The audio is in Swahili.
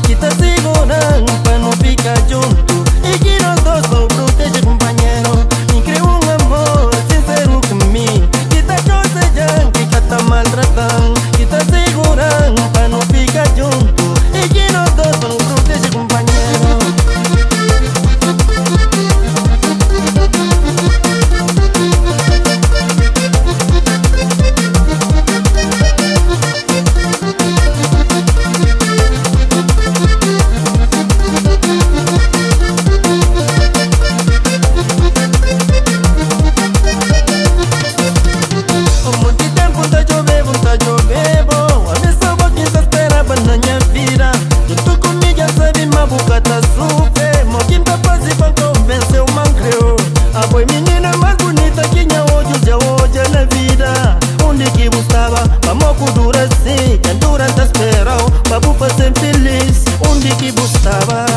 Kita seguran para no ficar junto y que los dos lo protege compañero. Me creo un amor sincero conmigo. Kita conseguirán que te maltratan. Kita seguran para no ficar junto y que los dos lo protege compañero. Foi menina mais bonita que minha hoje na vida. Onde que buscava, vamos com dura assim. Quem durante esperou, pra você feliz. Onde que buscava